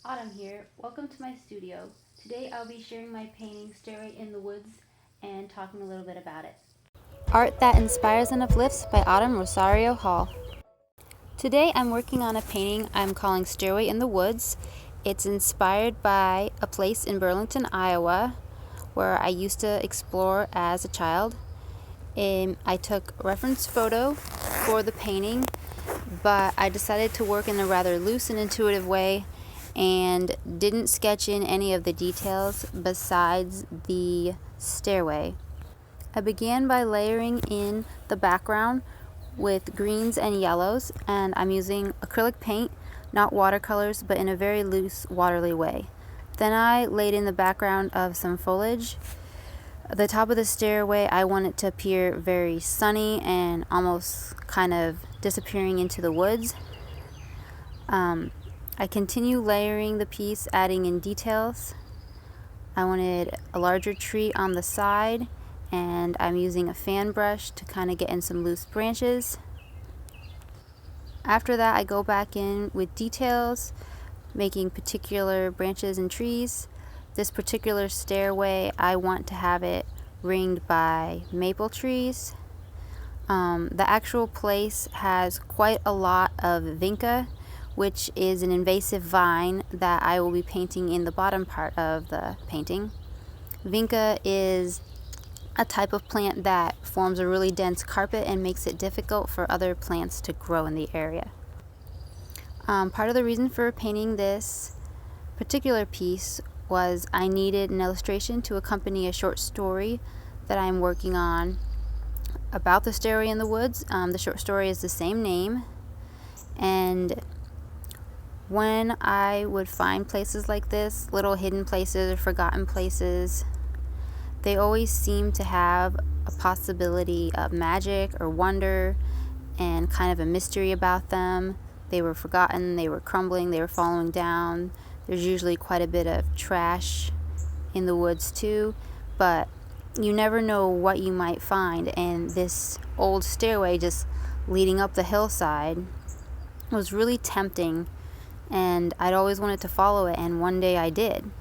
Autumn here. Welcome to my studio. Today I'll be sharing my painting Stairway in the Woods and talking a little bit about it. Art that Inspires and Uplifts by Autumn Rosario Hall. Today I'm working on a painting I'm calling Stairway in the Woods. It's inspired by a place in Burlington, Iowa, where I used to explore as a child. I took a reference photo for the painting, but I decided to work in a rather loose and intuitive way and didn't sketch in any of the details besides the stairway. I began by layering in the background with greens and yellows, and I'm using acrylic paint, not watercolors, but in a very loose, waterly way. Then I laid in the background of some foliage. The top of the stairway, I want it to appear very sunny and almost kind of disappearing into the woods. I continue layering the piece, adding in details. I wanted a larger tree on the side, and I'm using a fan brush to kind of get in some loose branches. After that, I go back in with details, making particular branches and trees. This particular stairway, I want to have it ringed by maple trees. The actual place has quite a lot of vinca, which is an invasive vine that I will be painting in the bottom part of the painting. Vinca is a type of plant that forms a really dense carpet and makes it difficult for other plants to grow in the area. Part of the reason for painting this particular piece was I needed an illustration to accompany a short story that I'm working on about the stairway in the woods. The short story is the same name, and when I would find places like this, little hidden places or forgotten places, they always seem to have a possibility of magic or wonder and kind of a mystery about them. They were forgotten, they were crumbling, they were falling down. There's usually quite a bit of trash in the woods too, but you never know what you might find. And this old stairway just leading up the hillside was really tempting, and I'd always wanted to follow it, and one day I did.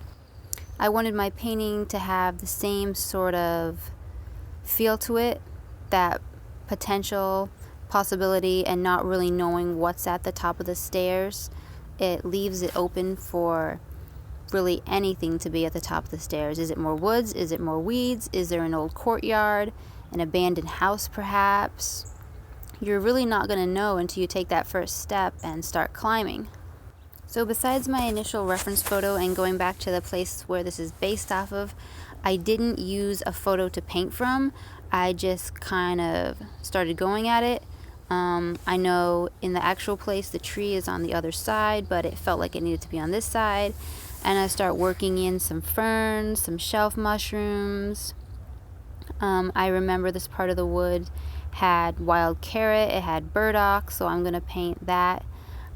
I wanted my painting to have the same sort of feel to it, that potential possibility and not really knowing what's at the top of the stairs. It leaves it open for really anything to be at the top of the stairs. Is it more woods? Is it more weeds? Is there an old courtyard? An abandoned house perhaps? You're really not going to know until you take that first step and start climbing. So besides my initial reference photo and going back to the place where this is based off of, I didn't use a photo to paint from. I just kind of started going at it. I know in the actual place the tree is on the other side, but it felt like it needed to be on this side. And I start working in some ferns, some shelf mushrooms. I remember this part of the wood had wild carrot, it had burdock, so I'm going to paint that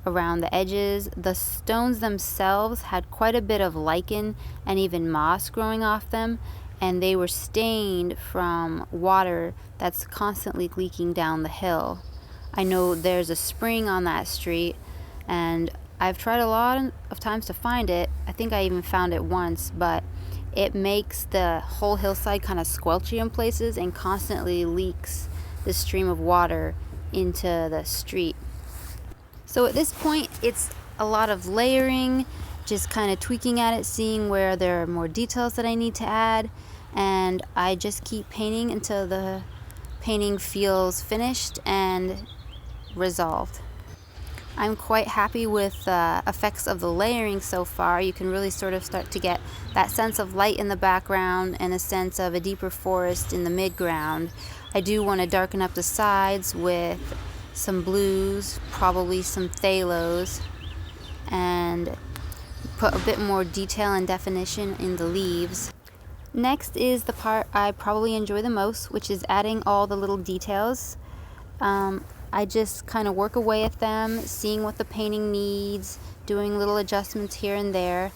around the edges. The stones themselves had quite a bit of lichen and even moss growing off them, and they were stained from water that's constantly leaking down the hill. I know there's a spring on that street, and I've tried a lot of times to find it. I think I even found it once, but it makes the whole hillside kind of squelchy in places and constantly leaks the stream of water into the street. So at this point, it's a lot of layering, just kind of tweaking at it, seeing where there are more details that I need to add, and I just keep painting until the painting feels finished and resolved. I'm quite happy with the effects of the layering so far. You can really sort of start to get that sense of light in the background and a sense of a deeper forest in the midground. I do want to darken up the sides with some blues, probably some phthalos, and put a bit more detail and definition in the leaves. Next is the part I probably enjoy the most, which is adding all the little details. I just kind of work away at them, seeing what the painting needs, doing little adjustments here and there,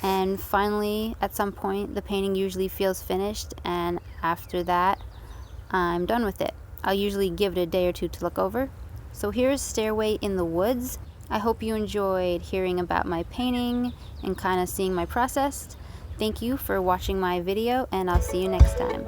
and finally at some point the painting usually feels finished, and after that I'm done with it. I'll usually give it a day or two to look over. So here's Stairway in the Woods. I hope you enjoyed hearing about my painting and kind of seeing my process. Thank you for watching my video, and I'll see you next time.